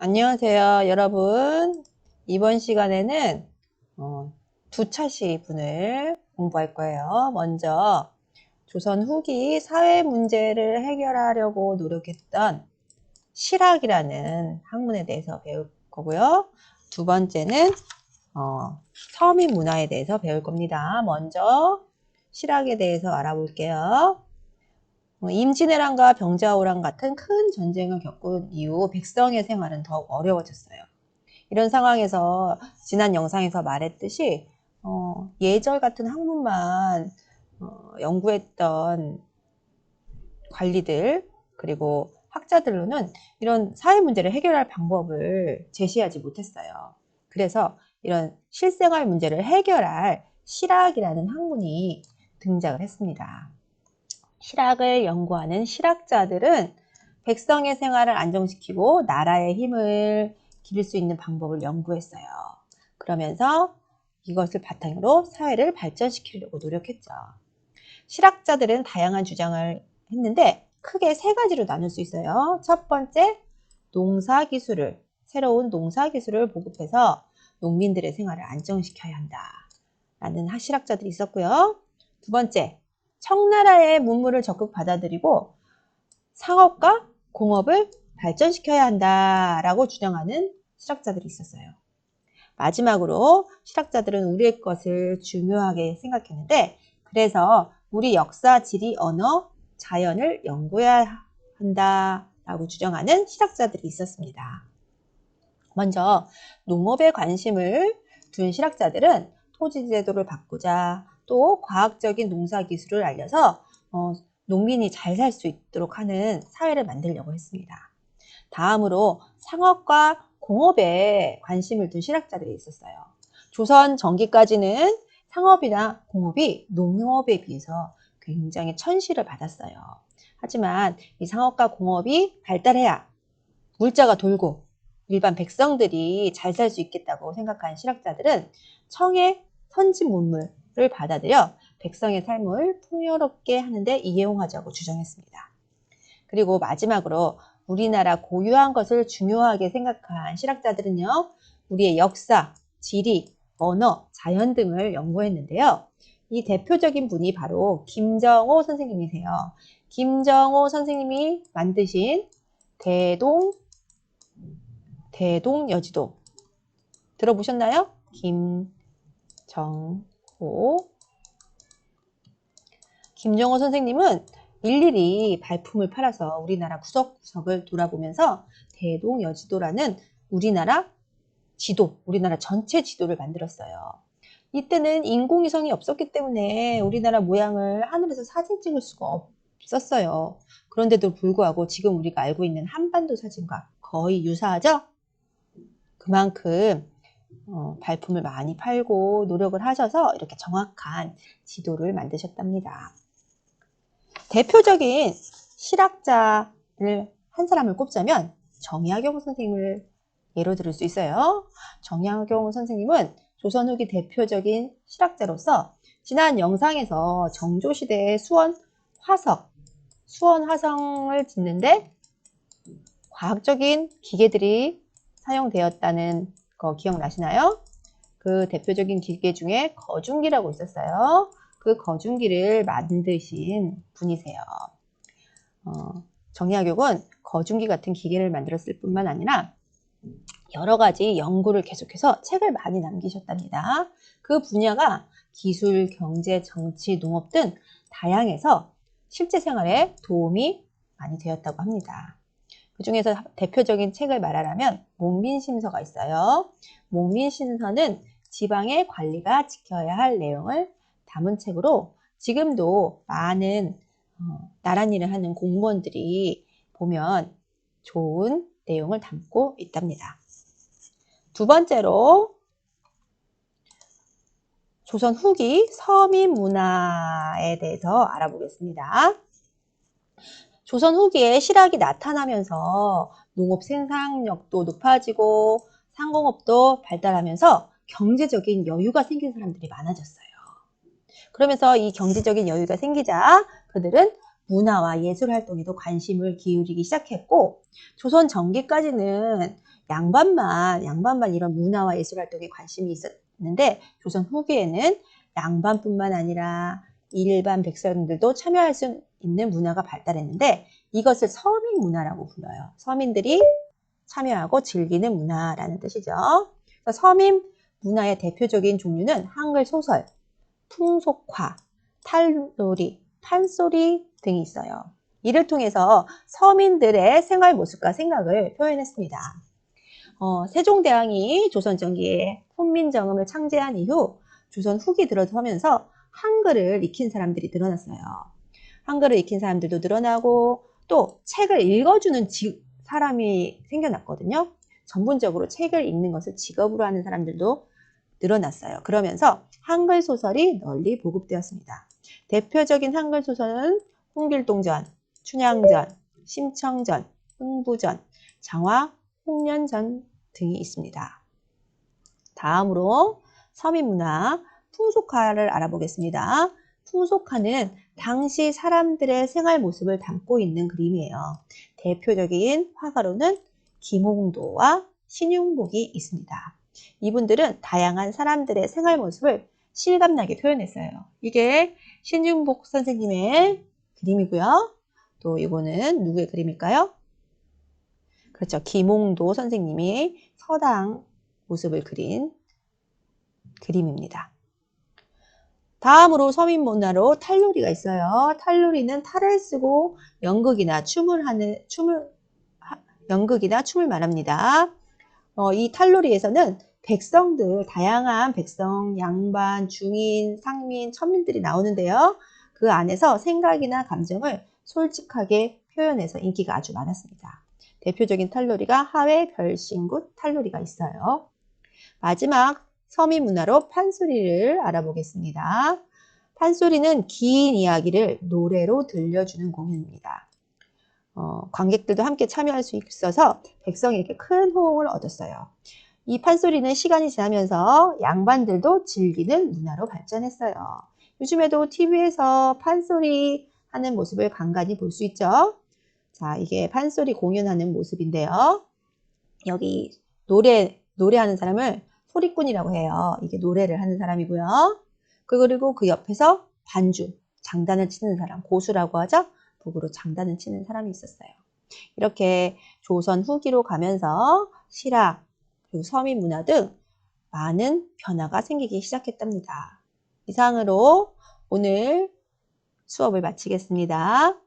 안녕하세요, 여러분. 이번 시간에는 두 차시분을 공부할 거예요. 먼저 조선 후기 사회 문제를 해결하려고 노력했던 실학이라는 학문에 대해서 배울 거고요. 두 번째는 서민 문화에 대해서 배울 겁니다. 먼저 실학에 대해서 알아볼게요. 임진왜란과 병자호란 같은 큰 전쟁을 겪은 이후 백성의 생활은 더욱 어려워졌어요. 이런 상황에서 지난 영상에서 말했듯이 예절 같은 학문만 연구했던 관리들 그리고 학자들로는 이런 사회 문제를 해결할 방법을 제시하지 못했어요. 그래서 이런 실생활 문제를 해결할 실학이라는 학문이 등장을 했습니다. 실학을 연구하는 실학자들은 백성의 생활을 안정시키고 나라의 힘을 기를 수 있는 방법을 연구했어요. 그러면서 이것을 바탕으로 사회를 발전시키려고 노력했죠. 실학자들은 다양한 주장을 했는데 크게 세 가지로 나눌 수 있어요. 첫 번째, 새로운 농사기술을 보급해서 농민들의 생활을 안정시켜야 한다라는 실학자들이 있었고요. 두 번째, 청나라의 문물을 적극 받아들이고 상업과 공업을 발전시켜야 한다라고 주장하는 실학자들이 있었어요. 마지막으로 실학자들은 우리의 것을 중요하게 생각했는데 그래서 우리 역사, 지리, 언어, 자연을 연구해야 한다라고 주장하는 실학자들이 있었습니다. 먼저 농업에 관심을 둔 실학자들은 토지 제도를 바꾸자 또 과학적인 농사 기술을 알려서 농민이 잘 살 수 있도록 하는 사회를 만들려고 했습니다. 다음으로 상업과 공업에 관심을 둔 실학자들이 있었어요. 조선 전기까지는 상업이나 공업이 농업에 비해서 굉장히 천시를 받았어요. 하지만 이 상업과 공업이 발달해야 물자가 돌고 일반 백성들이 잘 살 수 있겠다고 생각한 실학자들은 청의 선진 문물을 받아들여 백성의 삶을 풍요롭게 하는데 이용하자고 주장했습니다. 그리고 마지막으로 우리나라 고유한 것을 중요하게 생각한 실학자들은요, 우리의 역사, 지리, 언어, 자연 등을 연구했는데요. 이 대표적인 분이 바로 김정호 선생님이세요. 김정호 선생님이 만드신 대동여지도 들어보셨나요? 김정호 선생님은 일일이 발품을 팔아서 우리나라 구석구석을 돌아보면서 대동여지도라는 우리나라 전체 지도를 만들었어요. 이때는 인공위성이 없었기 때문에 우리나라 모양을 하늘에서 사진 찍을 수가 없었어요. 그런데도 불구하고 지금 우리가 알고 있는 한반도 사진과 거의 유사하죠? 그만큼 발품을 많이 팔고 노력을 하셔서 이렇게 정확한 지도를 만드셨답니다. 대표적인 실학자를 한 사람을 꼽자면 정약용 선생님을 예로 들을 수 있어요. 정약용 선생님은 조선 후기 대표적인 실학자로서 지난 영상에서 정조시대의 수원 화성을 짓는데 과학적인 기계들이 사용되었다는 거 기억나시나요? 그 대표적인 기계 중에 거중기라고 있었어요. 그 거중기를 만드신 분이세요. 정약용은 거중기 같은 기계를 만들었을 뿐만 아니라 여러 가지 연구를 계속해서 책을 많이 남기셨답니다. 그 분야가 기술, 경제, 정치, 농업 등 다양해서 실제 생활에 도움이 많이 되었다고 합니다. 그 중에서 대표적인 책을 말하자면 목민심서가 있어요. 목민심서는 지방의 관리가 지켜야 할 내용을 담은 책으로 지금도 많은 나란 일을 하는 공무원들이 보면 좋은 내용을 담고 있답니다. 두 번째로 조선 후기 서민 문화에 대해서 알아보겠습니다. 조선 후기에 실학이 나타나면서 농업 생산력도 높아지고 상공업도 발달하면서 경제적인 여유가 생긴 사람들이 많아졌어요. 그러면서 이 경제적인 여유가 생기자 그들은 문화와 예술 활동에도 관심을 기울이기 시작했고 조선 전기까지는 양반만 이런 문화와 예술 활동에 관심이 있었는데 조선 후기에는 양반뿐만 아니라 일반 백성들도 참여할 수 있는 문화가 발달했는데 이것을 서민 문화라고 불러요. 서민들이 참여하고 즐기는 문화라는 뜻이죠. 서민 문화의 대표적인 종류는 한글 소설, 풍속화, 탈놀이, 판소리 등이 있어요. 이를 통해서 서민들의 생활 모습과 생각을 표현했습니다. 세종대왕이 조선 전기에 훈민정음을 창제한 이후 조선 후기 들어서면서 한글을 익힌 사람들이 늘어났어요. 한글을 익힌 사람들도 늘어나고 또 책을 읽어주는 사람이 생겨났거든요. 전문적으로 책을 읽는 것을 직업으로 하는 사람들도 늘어났어요. 그러면서 한글 소설이 널리 보급되었습니다. 대표적인 한글 소설은 홍길동전, 춘향전, 심청전, 흥부전, 장화, 홍련전 등이 있습니다. 다음으로 서민문화, 풍속화를 알아보겠습니다. 풍속화는 당시 사람들의 생활 모습을 담고 있는 그림이에요. 대표적인 화가로는 김홍도와 신윤복이 있습니다. 이분들은 다양한 사람들의 생활 모습을 실감나게 표현했어요. 이게 신윤복 선생님의 그림이고요. 또 이거는 누구의 그림일까요? 그렇죠. 김홍도 선생님이 서당 모습을 그린 그림입니다. 다음으로 서민문화로 탈놀이가 있어요. 탈놀이는 탈을 쓰고 연극이나 춤을 말합니다. 이 탈놀이에서는 다양한 백성, 양반, 중인, 상민, 천민들이 나오는데요. 그 안에서 생각이나 감정을 솔직하게 표현해서 인기가 아주 많았습니다. 대표적인 탈놀이가 하회 별신굿 탈놀이가 있어요. 마지막 서민문화로 판소리를 알아보겠습니다. 판소리는 긴 이야기를 노래로 들려주는 공연입니다. 관객들도 함께 참여할 수 있어서 백성에게 큰 호응을 얻었어요. 이 판소리는 시간이 지나면서 양반들도 즐기는 문화로 발전했어요. 요즘에도 TV에서 판소리 하는 모습을 간간히 볼 수 있죠. 자, 이게 판소리 공연하는 모습인데요. 여기 노래하는 사람을 소리꾼이라고 해요. 이게 노래를 하는 사람이고요. 그리고 그 옆에서 장단을 치는 사람, 고수라고 하죠. 북으로 장단을 치는 사람이 있었어요. 이렇게 조선 후기로 가면서 실학, 그리고 서민 문화 등 많은 변화가 생기기 시작했답니다. 이상으로 오늘 수업을 마치겠습니다.